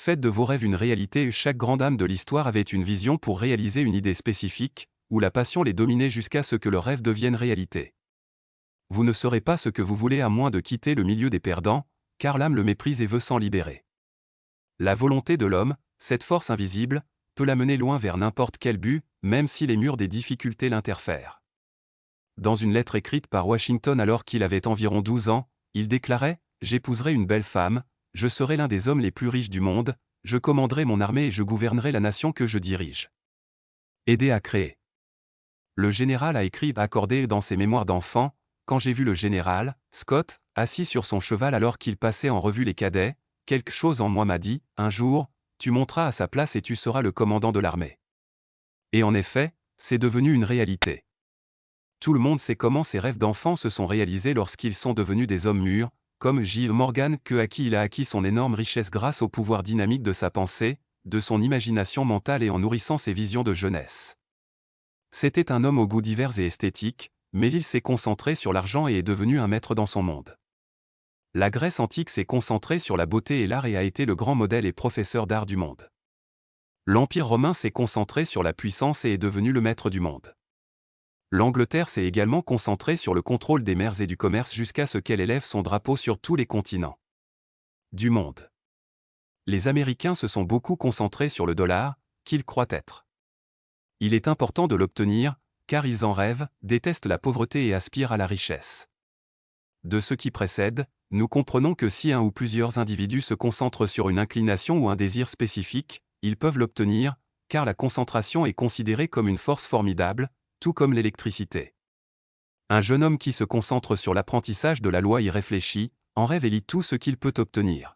Faites de vos rêves une réalité. Chaque grande âme de l'histoire avait une vision pour réaliser une idée spécifique, où la passion les dominait jusqu'à ce que le rêve devienne réalité. Vous ne serez pas ce que vous voulez à moins de quitter le milieu des perdants, car l'âme le méprise et veut s'en libérer. La volonté de l'homme, cette force invisible, peut l'amener loin vers n'importe quel but, même si les murs des difficultés l'interfèrent. Dans une lettre écrite par Washington alors qu'il avait environ 12 ans, il déclarait « J'épouserai une belle femme, je serai l'un des hommes les plus riches du monde, je commanderai mon armée et je gouvernerai la nation que je dirige. » Aider à créer. Le général a écrit accordé dans ses mémoires d'enfant, quand j'ai vu le général, Scott, assis sur son cheval alors qu'il passait en revue les cadets, quelque chose en moi m'a dit, un jour, tu monteras à sa place et tu seras le commandant de l'armée. Et en effet, c'est devenu une réalité. Tout le monde sait comment ces rêves d'enfants se sont réalisés lorsqu'ils sont devenus des hommes mûrs, comme J. Morgan à qui il a acquis son énorme richesse grâce au pouvoir dynamique de sa pensée, de son imagination mentale et en nourrissant ses visions de jeunesse. C'était un homme aux goûts divers et esthétiques, mais il s'est concentré sur l'argent et est devenu un maître dans son monde. La Grèce antique s'est concentrée sur la beauté et l'art et a été le grand modèle et professeur d'art du monde. L'Empire romain s'est concentré sur la puissance et est devenu le maître du monde. L'Angleterre s'est également concentrée sur le contrôle des mers et du commerce jusqu'à ce qu'elle élève son drapeau sur tous les continents du monde. Les Américains se sont beaucoup concentrés sur le dollar, qu'ils croient être. Il est important de l'obtenir, car ils en rêvent, détestent la pauvreté et aspirent à la richesse. De ce qui précède, nous comprenons que si un ou plusieurs individus se concentrent sur une inclination ou un désir spécifique, ils peuvent l'obtenir, car la concentration est considérée comme une force formidable, tout comme l'électricité. Un jeune homme qui se concentre sur l'apprentissage de la loi y réfléchit, en rêve et lit tout ce qu'il peut obtenir.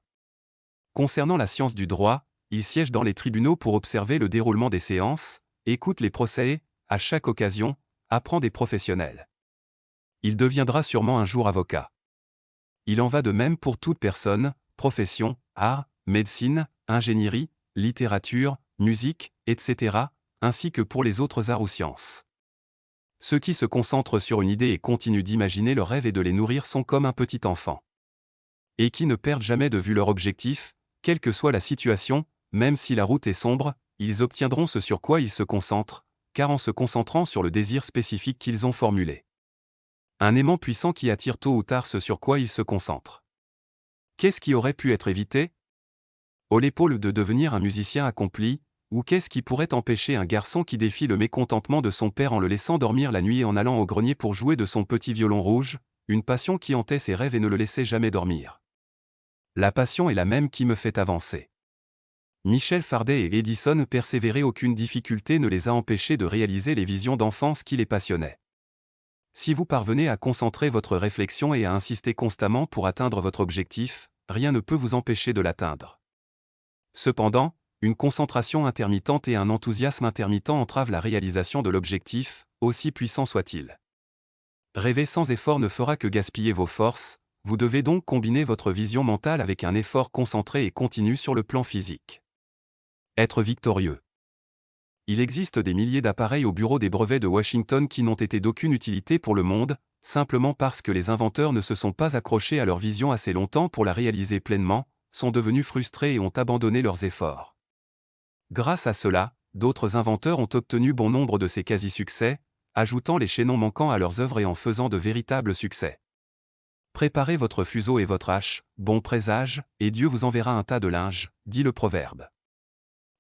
Concernant la science du droit, il siège dans les tribunaux pour observer le déroulement des séances, écoute les procès et, à chaque occasion, apprend des professionnels. Il deviendra sûrement un jour avocat. Il en va de même pour toute personne, profession, art, médecine, ingénierie, littérature, musique, etc., ainsi que pour les autres arts ou sciences. Ceux qui se concentrent sur une idée et continuent d'imaginer leurs rêves et de les nourrir sont comme un petit enfant. Et qui ne perdent jamais de vue leur objectif, quelle que soit la situation, même si la route est sombre, ils obtiendront ce sur quoi ils se concentrent, car en se concentrant sur le désir spécifique qu'ils ont formulé. Un aimant puissant qui attire tôt ou tard ce sur quoi ils se concentrent. Qu'est-ce qui aurait pu être évité? Au l'épaule de devenir un musicien accompli, ou qu'est-ce qui pourrait empêcher un garçon qui défie le mécontentement de son père en le laissant dormir la nuit et en allant au grenier pour jouer de son petit violon rouge, une passion qui hantait ses rêves et ne le laissait jamais dormir. La passion est la même qui me fait avancer. Michel Fardet et Edison persévéraient, aucune difficulté ne les a empêchés de réaliser les visions d'enfance qui les passionnaient. Si vous parvenez à concentrer votre réflexion et à insister constamment pour atteindre votre objectif, rien ne peut vous empêcher de l'atteindre. Cependant, une concentration intermittente et un enthousiasme intermittent entravent la réalisation de l'objectif, aussi puissant soit-il. Rêver sans effort ne fera que gaspiller vos forces, vous devez donc combiner votre vision mentale avec un effort concentré et continu sur le plan physique. Être victorieux. Il existe des milliers d'appareils au bureau des brevets de Washington qui n'ont été d'aucune utilité pour le monde, simplement parce que les inventeurs ne se sont pas accrochés à leur vision assez longtemps pour la réaliser pleinement, sont devenus frustrés et ont abandonné leurs efforts. Grâce à cela, d'autres inventeurs ont obtenu bon nombre de ces quasi-succès, ajoutant les chaînons manquants à leurs œuvres et en faisant de véritables succès. Préparez votre fuseau et votre hache, bon présage, et Dieu vous enverra un tas de linge, dit le proverbe.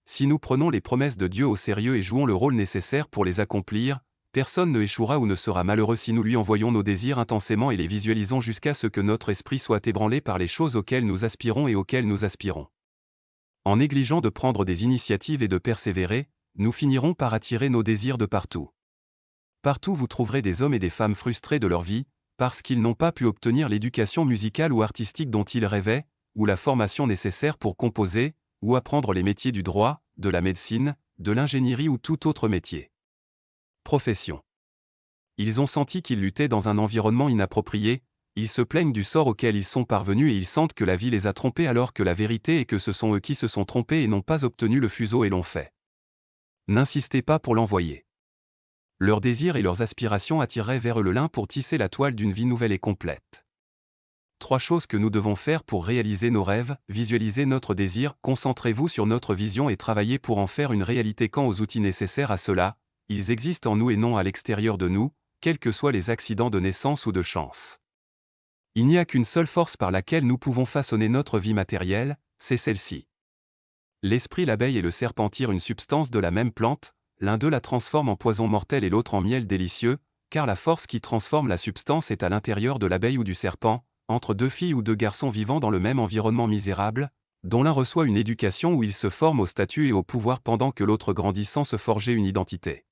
Si nous prenons les promesses de Dieu au sérieux et jouons le rôle nécessaire pour les accomplir, personne ne échouera ou ne sera malheureux si nous lui envoyons nos désirs intensément et les visualisons jusqu'à ce que notre esprit soit ébranlé par les choses auxquelles nous aspirons et auxquelles nous aspirons. En négligeant de prendre des initiatives et de persévérer, nous finirons par attirer nos désirs de partout. Partout vous trouverez des hommes et des femmes frustrés de leur vie, parce qu'ils n'ont pas pu obtenir l'éducation musicale ou artistique dont ils rêvaient, ou la formation nécessaire pour composer, ou apprendre les métiers du droit, de la médecine, de l'ingénierie ou tout autre métier. Profession. Ils ont senti qu'ils luttaient dans un environnement inapproprié, ils se plaignent du sort auquel ils sont parvenus et ils sentent que la vie les a trompés alors que la vérité est que ce sont eux qui se sont trompés et n'ont pas obtenu le fuseau et l'ont fait. N'insistez pas pour l'envoyer. Leurs désirs et leurs aspirations attireraient vers eux le lin pour tisser la toile d'une vie nouvelle et complète. 3 choses que nous devons faire pour réaliser nos rêves, visualiser notre désir, concentrez-vous sur notre vision et travaillez pour en faire une réalité quant aux outils nécessaires à cela, ils existent en nous et non à l'extérieur de nous, quels que soient les accidents de naissance ou de chance. Il n'y a qu'une seule force par laquelle nous pouvons façonner notre vie matérielle, c'est celle-ci. L'esprit, l'abeille et le serpent tirent une substance de la même plante, l'un d'eux la transforme en poison mortel et l'autre en miel délicieux, car la force qui transforme la substance est à l'intérieur de l'abeille ou du serpent, entre 2 filles ou 2 garçons vivant dans le même environnement misérable, dont l'un reçoit une éducation où il se forme au statut et au pouvoir pendant que l'autre grandit sans se forger une identité.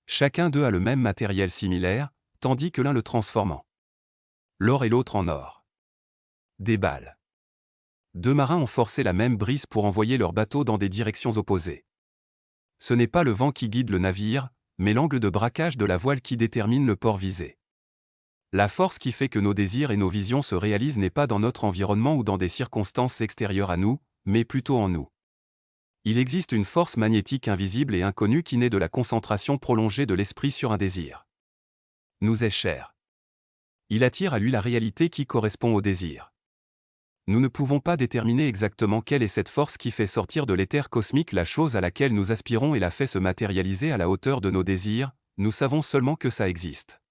Chacun d'eux a le même matériel similaire, tandis que l'un le transforme en l'or et l'autre en or. Des balles. 2 marins ont forcé la même brise pour envoyer leur bateau dans des directions opposées. Ce n'est pas le vent qui guide le navire, mais l'angle de braquage de la voile qui détermine le port visé. La force qui fait que nos désirs et nos visions se réalisent n'est pas dans notre environnement ou dans des circonstances extérieures à nous, mais plutôt en nous. Il existe une force magnétique invisible et inconnue qui naît de la concentration prolongée de l'esprit sur un désir. Nous est cher. Il attire à lui la réalité qui correspond au désir. Nous ne pouvons pas déterminer exactement quelle est cette force qui fait sortir de l'éther cosmique la chose à laquelle nous aspirons et la fait se matérialiser à la hauteur de nos désirs, nous savons seulement que ça existe.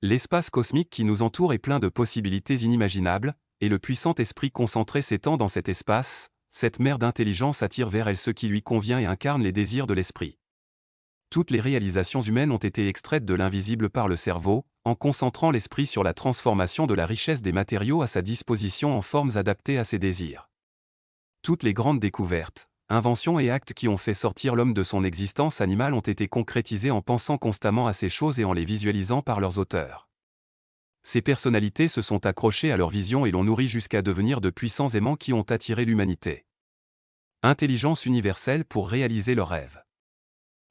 L'espace cosmique qui nous entoure est plein de possibilités inimaginables, et le puissant esprit concentré s'étend dans cet espace, cette mer d'intelligence attire vers elle ce qui lui convient et incarne les désirs de l'esprit. Toutes les réalisations humaines ont été extraites de l'invisible par le cerveau, en concentrant l'esprit sur la transformation de la richesse des matériaux à sa disposition en formes adaptées à ses désirs. Toutes les grandes découvertes, inventions et actes qui ont fait sortir l'homme de son existence animale ont été concrétisés en pensant constamment à ces choses et en les visualisant par leurs auteurs. Ces personnalités se sont accrochées à leur vision et l'ont nourrie jusqu'à devenir de puissants aimants qui ont attiré l'humanité. Intelligence universelle pour réaliser leurs rêves.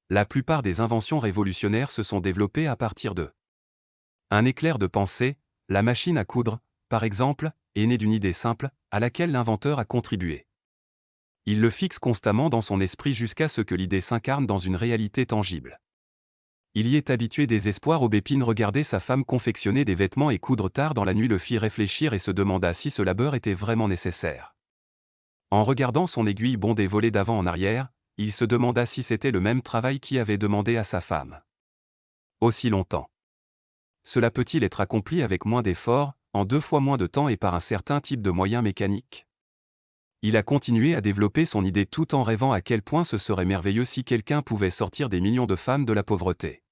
La plupart des inventions révolutionnaires se sont développées à partir de un éclair de pensée, la machine à coudre, par exemple, est née d'une idée simple, à laquelle l'inventeur a contribué. Il le fixe constamment dans son esprit jusqu'à ce que l'idée s'incarne dans une réalité tangible. Il y est habitué des espoirs aubépines. Regarder sa femme confectionner des vêtements et coudre tard dans la nuit le fit réfléchir et se demanda si ce labeur était vraiment nécessaire. En regardant son aiguille bonder voler d'avant en arrière, il se demanda si c'était le même travail qui avait demandé à sa femme aussi longtemps. Cela peut-il être accompli avec moins d'efforts, en 2 fois moins de temps et par un certain type de moyens mécaniques? Il a continué à développer son idée tout en rêvant à quel point ce serait merveilleux si quelqu'un pouvait sortir des millions de femmes de la pauvreté.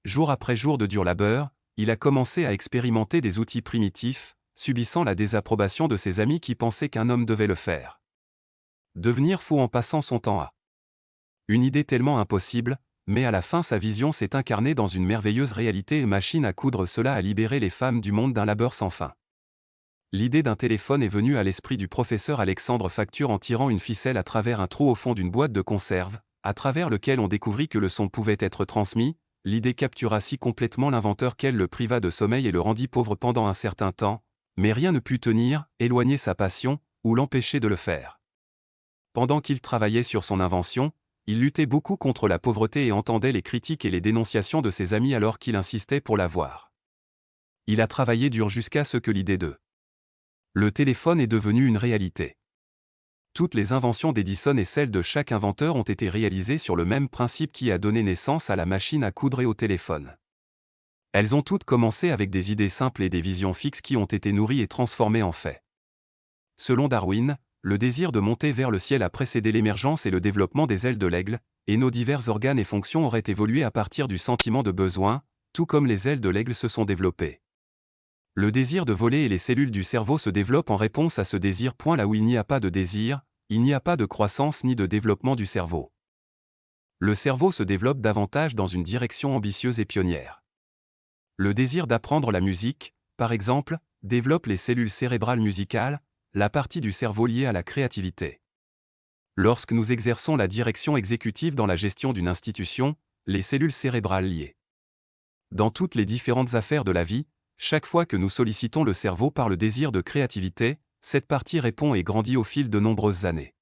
Jour après jour de dur labeur, il a commencé à expérimenter des outils primitifs, subissant la désapprobation de ses amis qui pensaient qu'un homme devait le faire. Devenir fou en passant son temps à une idée tellement impossible, mais à la fin sa vision s'est incarnée dans une merveilleuse réalité et machine à coudre. Cela a libéré les femmes du monde d'un labeur sans fin. L'idée d'un téléphone est venue à l'esprit du professeur Alexandre Facture en tirant une ficelle à travers un trou au fond d'une boîte de conserve, à travers lequel on découvrit que le son pouvait être transmis. L'idée captura si complètement l'inventeur qu'elle le priva de sommeil et le rendit pauvre pendant un certain temps, mais rien ne put tenir, éloigner sa passion, ou l'empêcher de le faire. Pendant qu'il travaillait sur son invention, il luttait beaucoup contre la pauvreté et entendait les critiques et les dénonciations de ses amis alors qu'il insistait pour l'avoir. Il a travaillé dur jusqu'à ce que l'idée de le téléphone est devenue une réalité. Toutes les inventions d'Edison et celles de chaque inventeur ont été réalisées sur le même principe qui a donné naissance à la machine à coudre et au téléphone. Elles ont toutes commencé avec des idées simples et des visions fixes qui ont été nourries et transformées en faits. Selon Darwin, le désir de monter vers le ciel a précédé l'émergence et le développement des ailes de l'aigle, et nos divers organes et fonctions auraient évolué à partir du sentiment de besoin, tout comme les ailes de l'aigle se sont développées. Le désir de voler et les cellules du cerveau se développent en réponse à ce désir. Là où il n'y a pas de désir, il n'y a pas de croissance ni de développement du cerveau. Le cerveau se développe davantage dans une direction ambitieuse et pionnière. Le désir d'apprendre la musique, par exemple, développe les cellules cérébrales musicales, la partie du cerveau liée à la créativité. Lorsque nous exerçons la direction exécutive dans la gestion d'une institution, les cellules cérébrales liées. Dans toutes les différentes affaires de la vie, chaque fois que nous sollicitons le cerveau par le désir de créativité, cette partie répond et grandit au fil de nombreuses années.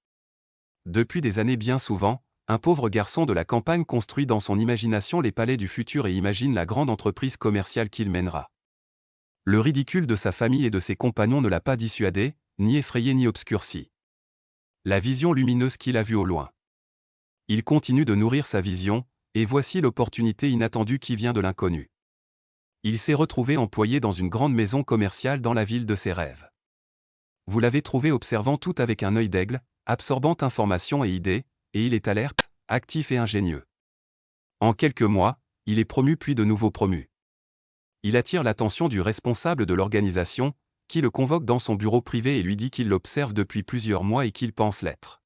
Depuis des années bien souvent, un pauvre garçon de la campagne construit dans son imagination les palais du futur et imagine la grande entreprise commerciale qu'il mènera. Le ridicule de sa famille et de ses compagnons ne l'a pas dissuadé, ni effrayé ni obscurci. La vision lumineuse qu'il a vue au loin. Il continue de nourrir sa vision, et voici l'opportunité inattendue qui vient de l'inconnu. Il s'est retrouvé employé dans une grande maison commerciale dans la ville de ses rêves. Vous l'avez trouvé observant tout avec un œil d'aigle, absorbant informations et idées, et il est alerte, actif et ingénieux. En quelques mois, il est promu puis de nouveau promu. Il attire l'attention du responsable de l'organisation, qui le convoque dans son bureau privé et lui dit qu'il l'observe depuis plusieurs mois et qu'il pense l'être.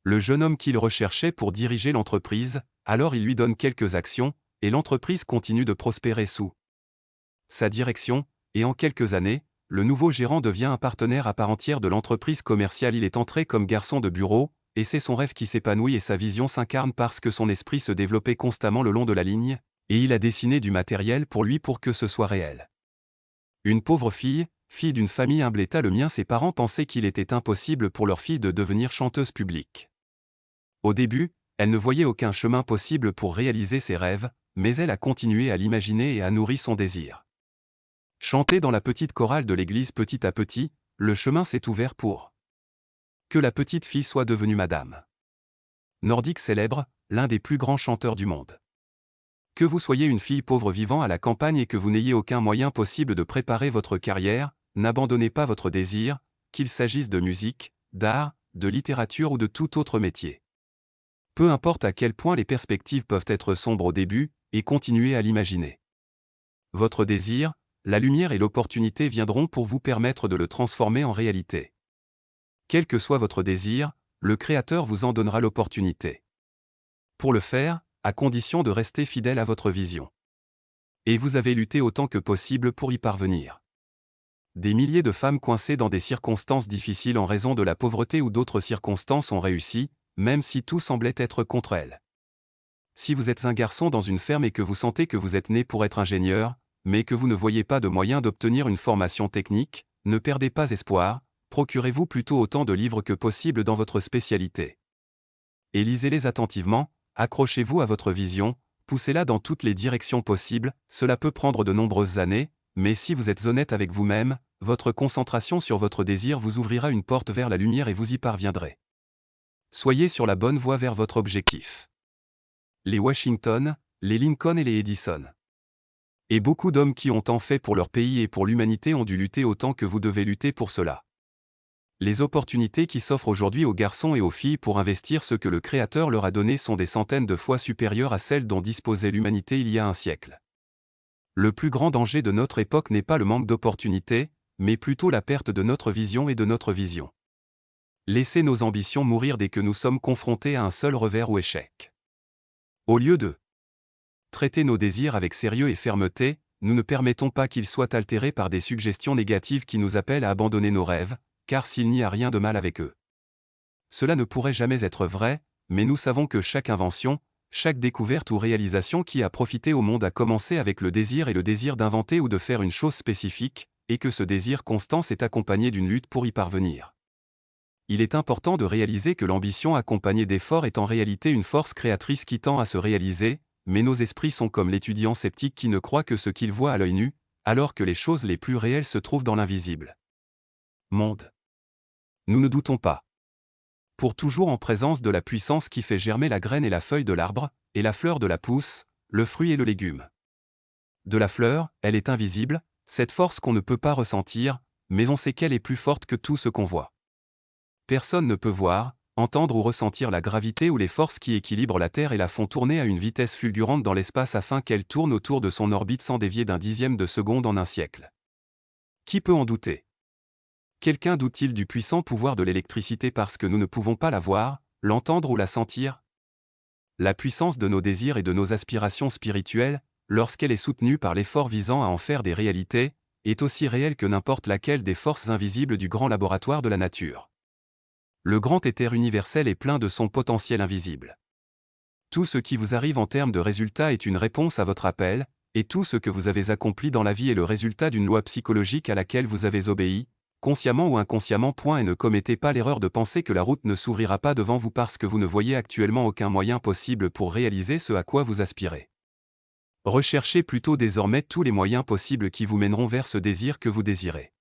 Le jeune homme qu'il recherchait pour diriger l'entreprise, alors il lui donne quelques actions, et l'entreprise continue de prospérer sous sa direction, et en quelques années, le nouveau gérant devient un partenaire à part entière de l'entreprise commerciale. Il est entré comme garçon de bureau, et c'est son rêve qui s'épanouit et sa vision s'incarne parce que son esprit se développait constamment le long de la ligne, et il a dessiné du matériel pour lui pour que ce soit réel. Une pauvre fille d'une famille humble état le mien, ses parents pensaient qu'il était impossible pour leur fille de devenir chanteuse publique. Au début, elle ne voyait aucun chemin possible pour réaliser ses rêves, mais elle a continué à l'imaginer et a nourri son désir. Chanter dans la petite chorale de l'église petit à petit, le chemin s'est ouvert pour que la petite fille soit devenue Madame Nordique célèbre, l'un des plus grands chanteurs du monde. Que vous soyez une fille pauvre vivant à la campagne et que vous n'ayez aucun moyen possible de préparer votre carrière, n'abandonnez pas votre désir, qu'il s'agisse de musique, d'art, de littérature ou de tout autre métier. Peu importe à quel point les perspectives peuvent être sombres au début, et continuez à l'imaginer. Votre désir, la lumière et l'opportunité viendront pour vous permettre de le transformer en réalité. Quel que soit votre désir, le Créateur vous en donnera l'opportunité. Pour le faire, à condition de rester fidèle à votre vision. Et vous avez lutté autant que possible pour y parvenir. Des milliers de femmes coincées dans des circonstances difficiles en raison de la pauvreté ou d'autres circonstances ont réussi, même si tout semblait être contre elles. Si vous êtes un garçon dans une ferme et que vous sentez que vous êtes né pour être ingénieur, mais que vous ne voyez pas de moyen d'obtenir une formation technique, ne perdez pas espoir, procurez-vous plutôt autant de livres que possible dans votre spécialité. Et lisez-les attentivement, accrochez-vous à votre vision, poussez-la dans toutes les directions possibles, cela peut prendre de nombreuses années, mais si vous êtes honnête avec vous-même, votre concentration sur votre désir vous ouvrira une porte vers la lumière et vous y parviendrez. Soyez sur la bonne voie vers votre objectif. Les Washington, les Lincoln et les Edison. Et beaucoup d'hommes qui ont tant fait pour leur pays et pour l'humanité ont dû lutter autant que vous devez lutter pour cela. Les opportunités qui s'offrent aujourd'hui aux garçons et aux filles pour investir ce que le Créateur leur a donné sont des centaines de fois supérieures à celles dont disposait l'humanité il y a un siècle. Le plus grand danger de notre époque n'est pas le manque d'opportunités, mais plutôt la perte de notre vision et de notre vision. Laissez nos ambitions mourir dès que nous sommes confrontés à un seul revers ou échec. Au lieu de traiter nos désirs avec sérieux et fermeté, nous ne permettons pas qu'ils soient altérés par des suggestions négatives qui nous appellent à abandonner nos rêves, car s'il n'y a rien de mal avec eux. Cela ne pourrait jamais être vrai, mais nous savons que chaque invention, chaque découverte ou réalisation qui a profité au monde a commencé avec le désir et le désir d'inventer ou de faire une chose spécifique, et que ce désir constant s'est accompagné d'une lutte pour y parvenir. Il est important de réaliser que l'ambition accompagnée d'efforts est en réalité une force créatrice qui tend à se réaliser, mais nos esprits sont comme l'étudiant sceptique qui ne croit que ce qu'il voit à l'œil nu, alors que les choses les plus réelles se trouvent dans l'invisible monde. Nous ne doutons pas. Pour toujours en présence de la puissance qui fait germer la graine et la feuille de l'arbre, et la fleur de la pousse, le fruit et le légume. De la fleur, elle est invisible, cette force qu'on ne peut pas ressentir, mais on sait qu'elle est plus forte que tout ce qu'on voit. Personne ne peut voir, entendre ou ressentir la gravité ou les forces qui équilibrent la Terre et la font tourner à une vitesse fulgurante dans l'espace afin qu'elle tourne autour de son orbite sans dévier d'un dixième de seconde en un siècle. Qui peut en douter? Quelqu'un doute-t-il du puissant pouvoir de l'électricité parce que nous ne pouvons pas la voir, l'entendre ou la sentir? La puissance de nos désirs et de nos aspirations spirituelles, lorsqu'elle est soutenue par l'effort visant à en faire des réalités, est aussi réelle que n'importe laquelle des forces invisibles du grand laboratoire de la nature. Le grand éther universel est plein de son potentiel invisible. Tout ce qui vous arrive en termes de résultats est une réponse à votre appel, et tout ce que vous avez accompli dans la vie est le résultat d'une loi psychologique à laquelle vous avez obéi, consciemment ou inconsciemment. Et ne commettez pas l'erreur de penser que la route ne s'ouvrira pas devant vous parce que vous ne voyez actuellement aucun moyen possible pour réaliser ce à quoi vous aspirez. Recherchez plutôt désormais tous les moyens possibles qui vous mèneront vers ce désir que vous désirez.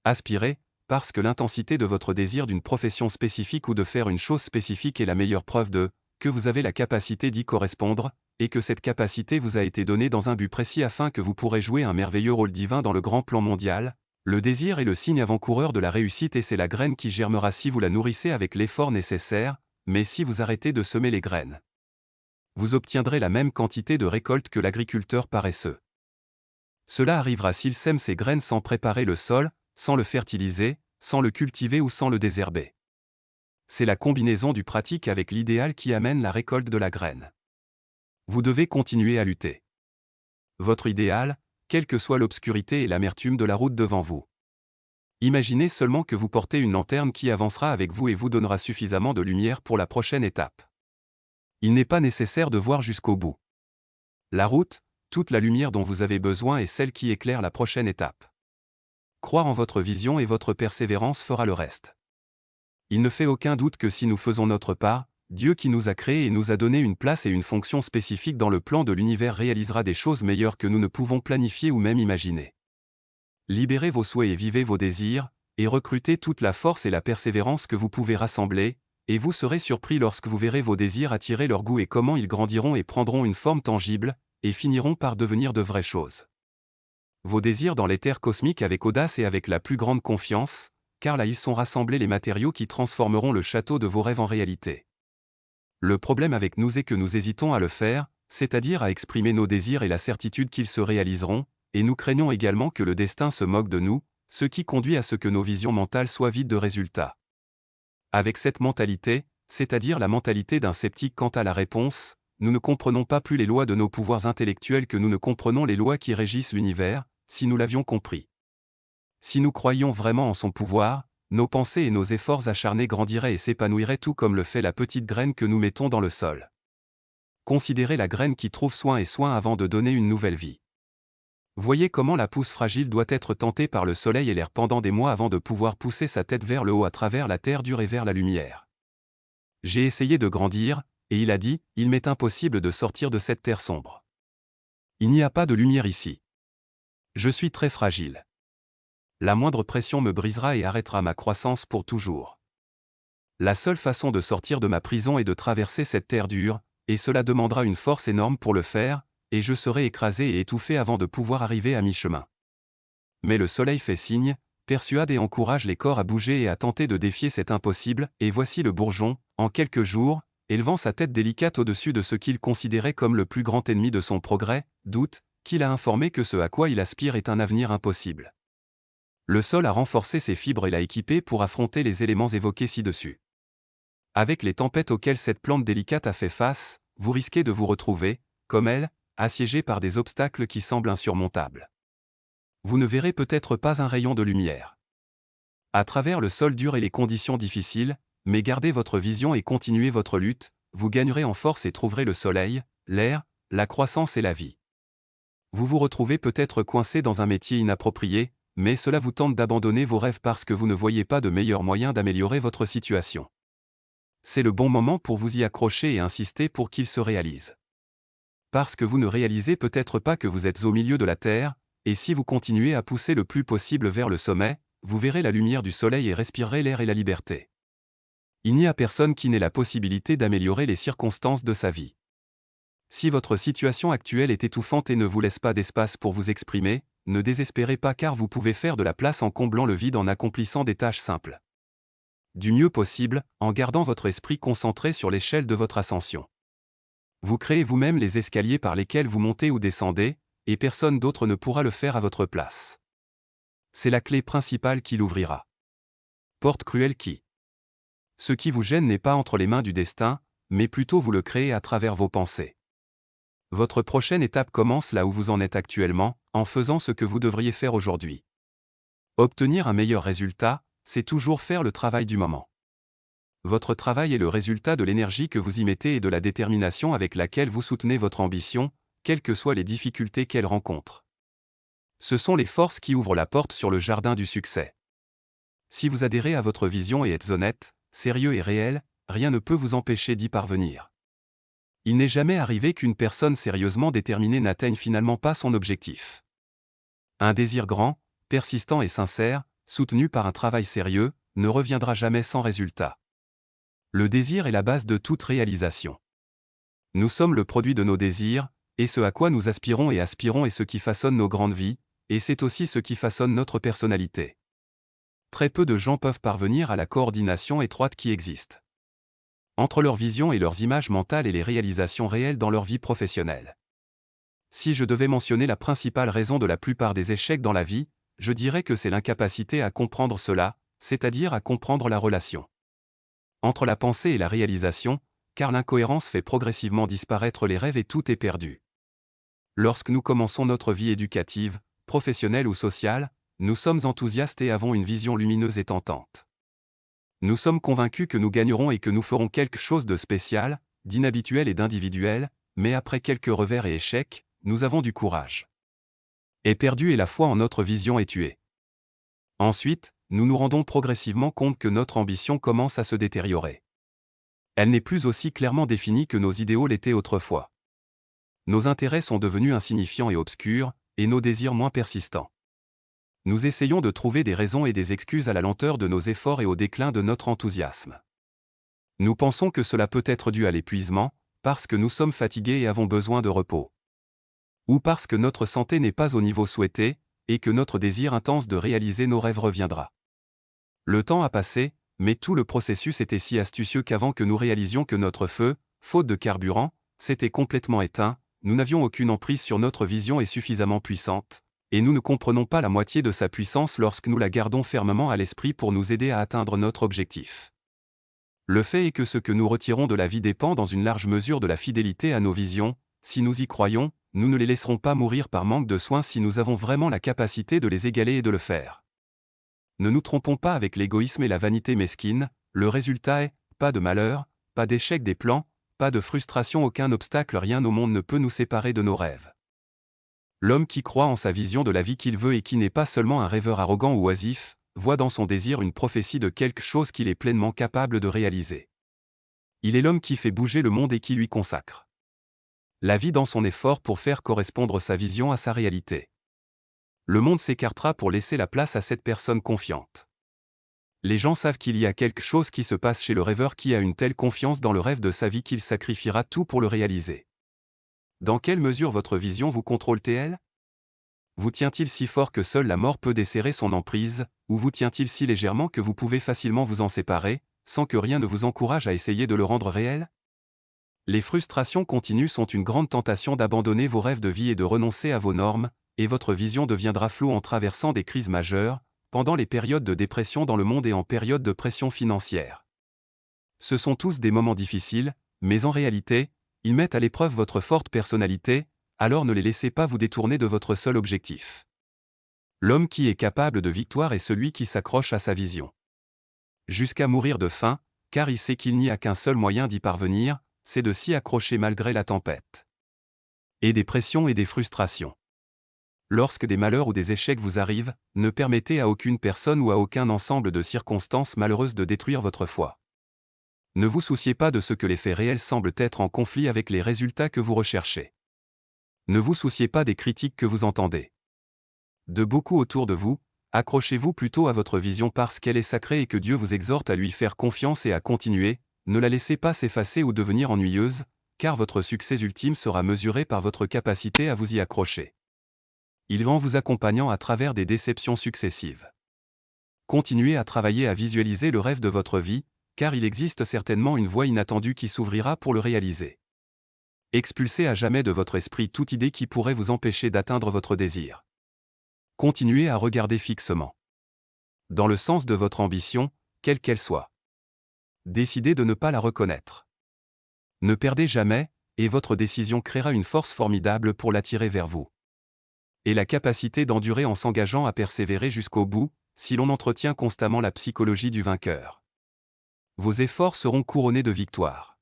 Aspirez, parce que l'intensité de votre désir d'une profession spécifique ou de faire une chose spécifique est la meilleure preuve que vous avez la capacité d'y correspondre, et que cette capacité vous a été donnée dans un but précis afin que vous pourrez jouer un merveilleux rôle divin dans le grand plan mondial. Le désir est le signe avant-coureur de la réussite et c'est la graine qui germera si vous la nourrissez avec l'effort nécessaire, mais si vous arrêtez de semer les graines, vous obtiendrez la même quantité de récolte que l'agriculteur paresseux. Cela arrivera s'il sème ses graines sans préparer le sol, sans le fertiliser, sans le cultiver ou sans le désherber. C'est la combinaison du pratique avec l'idéal qui amène la récolte de la graine. Vous devez continuer à lutter. Votre idéal, quelle que soit l'obscurité et l'amertume de la route devant vous. Imaginez seulement que vous portez une lanterne qui avancera avec vous et vous donnera suffisamment de lumière pour la prochaine étape. Il n'est pas nécessaire de voir jusqu'au bout. La route, toute la lumière dont vous avez besoin est celle qui éclaire la prochaine étape. Croire en votre vision et votre persévérance fera le reste. Il ne fait aucun doute que si nous faisons notre part, Dieu qui nous a créés et nous a donné une place et une fonction spécifique dans le plan de l'univers réalisera des choses meilleures que nous ne pouvons planifier ou même imaginer. Libérez vos souhaits et vivez vos désirs, et recrutez toute la force et la persévérance que vous pouvez rassembler, et vous serez surpris lorsque vous verrez vos désirs attirer leur goût et comment ils grandiront et prendront une forme tangible, et finiront par devenir de vraies choses. Vos désirs dans l'éther cosmique avec audace et avec la plus grande confiance, car là ils sont rassemblés les matériaux qui transformeront le château de vos rêves en réalité. Le problème avec nous est que nous hésitons à le faire, c'est-à-dire à exprimer nos désirs et la certitude qu'ils se réaliseront, et nous craignons également que le destin se moque de nous, ce qui conduit à ce que nos visions mentales soient vides de résultats. Avec cette mentalité, c'est-à-dire la mentalité d'un sceptique quant à la réponse, nous ne comprenons pas plus les lois de nos pouvoirs intellectuels que nous ne comprenons les lois qui régissent l'univers, si nous l'avions compris. Si nous croyions vraiment en son pouvoir, nos pensées et nos efforts acharnés grandiraient et s'épanouiraient tout comme le fait la petite graine que nous mettons dans le sol. Considérez la graine qui trouve soin et soin avant de donner une nouvelle vie. Voyez comment la pousse fragile doit être tentée par le soleil et l'air pendant des mois avant de pouvoir pousser sa tête vers le haut à travers la terre dure et vers la lumière. J'ai essayé de grandir, et il a dit, il m'est impossible de sortir de cette terre sombre. Il n'y a pas de lumière ici. Je suis très fragile. La moindre pression me brisera et arrêtera ma croissance pour toujours. La seule façon de sortir de ma prison est de traverser cette terre dure, et cela demandera une force énorme pour le faire, et je serai écrasé et étouffé avant de pouvoir arriver à mi-chemin. Mais le soleil fait signe, persuade et encourage les corps à bouger et à tenter de défier cet impossible, et voici le bourgeon, en quelques jours, élevant sa tête délicate au-dessus de ce qu'il considérait comme le plus grand ennemi de son progrès, doute, qu'il a informé que ce à quoi il aspire est un avenir impossible. Le sol a renforcé ses fibres et l'a équipé pour affronter les éléments évoqués ci-dessus. Avec les tempêtes auxquelles cette plante délicate a fait face, vous risquez de vous retrouver, comme elle, assiégé par des obstacles qui semblent insurmontables. Vous ne verrez peut-être pas un rayon de lumière à travers le sol dur et les conditions difficiles, mais gardez votre vision et continuez votre lutte, vous gagnerez en force et trouverez le soleil, l'air, la croissance et la vie. Vous vous retrouvez peut-être coincé dans un métier inapproprié, mais cela vous tente d'abandonner vos rêves parce que vous ne voyez pas de meilleur moyen d'améliorer votre situation. C'est le bon moment pour vous y accrocher et insister pour qu'il se réalise. Parce que vous ne réalisez peut-être pas que vous êtes au milieu de la terre, et si vous continuez à pousser le plus possible vers le sommet, vous verrez la lumière du soleil et respirerez l'air et la liberté. Il n'y a personne qui n'ait la possibilité d'améliorer les circonstances de sa vie. Si votre situation actuelle est étouffante et ne vous laisse pas d'espace pour vous exprimer, ne désespérez pas car vous pouvez faire de la place en comblant le vide en accomplissant des tâches simples. Du mieux possible, en gardant votre esprit concentré sur l'échelle de votre ascension. Vous créez vous-même les escaliers par lesquels vous montez ou descendez, et personne d'autre ne pourra le faire à votre place. C'est la clé principale qui l'ouvrira. Porte cruelle qui. Ce qui vous gêne n'est pas entre les mains du destin, mais plutôt vous le créez à travers vos pensées. Votre prochaine étape commence là où vous en êtes actuellement, en faisant ce que vous devriez faire aujourd'hui. Obtenir un meilleur résultat, c'est toujours faire le travail du moment. Votre travail est le résultat de l'énergie que vous y mettez et de la détermination avec laquelle vous soutenez votre ambition, quelles que soient les difficultés qu'elle rencontre. Ce sont les forces qui ouvrent la porte sur le jardin du succès. Si vous adhérez à votre vision et êtes honnête, sérieux et réel, rien ne peut vous empêcher d'y parvenir. Il n'est jamais arrivé qu'une personne sérieusement déterminée n'atteigne finalement pas son objectif. Un désir grand, persistant et sincère, soutenu par un travail sérieux, ne reviendra jamais sans résultat. Le désir est la base de toute réalisation. Nous sommes le produit de nos désirs, et ce à quoi nous aspirons est ce qui façonne nos grandes vies, et c'est aussi ce qui façonne notre personnalité. Très peu de gens peuvent parvenir à la coordination étroite qui existe entre leur vision et leurs images mentales et les réalisations réelles dans leur vie professionnelle. Si je devais mentionner la principale raison de la plupart des échecs dans la vie, je dirais que c'est l'incapacité à comprendre cela, c'est-à-dire à comprendre la relation entre la pensée et la réalisation, car l'incohérence fait progressivement disparaître les rêves et tout est perdu. Lorsque nous commençons notre vie éducative, professionnelle ou sociale, nous sommes enthousiastes et avons une vision lumineuse et tentante. Nous sommes convaincus que nous gagnerons et que nous ferons quelque chose de spécial, d'inhabituel et d'individuel, mais après quelques revers et échecs, nous avons du courage est perdu et la foi en notre vision est tuée. Ensuite, nous nous rendons progressivement compte que notre ambition commence à se détériorer. Elle n'est plus aussi clairement définie que nos idéaux l'étaient autrefois. Nos intérêts sont devenus insignifiants et obscurs, et nos désirs moins persistants. Nous essayons de trouver des raisons et des excuses à la lenteur de nos efforts et au déclin de notre enthousiasme. Nous pensons que cela peut être dû à l'épuisement, parce que nous sommes fatigués et avons besoin de repos. Ou parce que notre santé n'est pas au niveau souhaité, et que notre désir intense de réaliser nos rêves reviendra. Le temps a passé, mais tout le processus était si astucieux qu'avant que nous réalisions que notre feu, faute de carburant, s'était complètement éteint, nous n'avions aucune emprise sur notre vision et suffisamment puissante, et nous ne comprenons pas la moitié de sa puissance lorsque nous la gardons fermement à l'esprit pour nous aider à atteindre notre objectif. Le fait est que ce que nous retirons de la vie dépend dans une large mesure de la fidélité à nos visions. Si nous y croyons, nous ne les laisserons pas mourir par manque de soins si nous avons vraiment la capacité de les égaler et de le faire. Ne nous trompons pas avec l'égoïsme et la vanité mesquine, le résultat est, pas de malheur, pas d'échec des plans, pas de frustration, aucun obstacle, rien au monde ne peut nous séparer de nos rêves. L'homme qui croit en sa vision de la vie qu'il veut et qui n'est pas seulement un rêveur arrogant ou oisif, voit dans son désir une prophétie de quelque chose qu'il est pleinement capable de réaliser. Il est l'homme qui fait bouger le monde et qui lui consacre la vie dans son effort pour faire correspondre sa vision à sa réalité. Le monde s'écartera pour laisser la place à cette personne confiante. Les gens savent qu'il y a quelque chose qui se passe chez le rêveur qui a une telle confiance dans le rêve de sa vie qu'il sacrifiera tout pour le réaliser. Dans quelle mesure votre vision vous contrôle-t-elle ? Vous tient-il si fort que seule la mort peut desserrer son emprise, ou vous tient-il si légèrement que vous pouvez facilement vous en séparer, sans que rien ne vous encourage à essayer de le rendre réel ? Les frustrations continues sont une grande tentation d'abandonner vos rêves de vie et de renoncer à vos normes, et votre vision deviendra floue en traversant des crises majeures, pendant les périodes de dépression dans le monde et en période de pression financière. Ce sont tous des moments difficiles, mais en réalité, ils mettent à l'épreuve votre forte personnalité, alors ne les laissez pas vous détourner de votre seul objectif. L'homme qui est capable de victoire est celui qui s'accroche à sa vision. Jusqu'à mourir de faim, car il sait qu'il n'y a qu'un seul moyen d'y parvenir, c'est de s'y accrocher malgré la tempête. Et des pressions et des frustrations. Lorsque des malheurs ou des échecs vous arrivent, ne permettez à aucune personne ou à aucun ensemble de circonstances malheureuses de détruire votre foi. Ne vous souciez pas de ce que les faits réels semblent être en conflit avec les résultats que vous recherchez. Ne vous souciez pas des critiques que vous entendez de beaucoup autour de vous, accrochez-vous plutôt à votre vision parce qu'elle est sacrée et que Dieu vous exhorte à lui faire confiance et à continuer. Ne la laissez pas s'effacer ou devenir ennuyeuse, car votre succès ultime sera mesuré par votre capacité à vous y accrocher. Il va en vous accompagnant à travers des déceptions successives. Continuez à travailler à visualiser le rêve de votre vie, car il existe certainement une voie inattendue qui s'ouvrira pour le réaliser. Expulsez à jamais de votre esprit toute idée qui pourrait vous empêcher d'atteindre votre désir. Continuez à regarder fixement dans le sens de votre ambition, quelle qu'elle soit. Décidez de ne pas la reconnaître. Ne perdez jamais, et votre décision créera une force formidable pour l'attirer vers vous. Et la capacité d'endurer en s'engageant à persévérer jusqu'au bout, si l'on entretient constamment la psychologie du vainqueur. Vos efforts seront couronnés de victoire.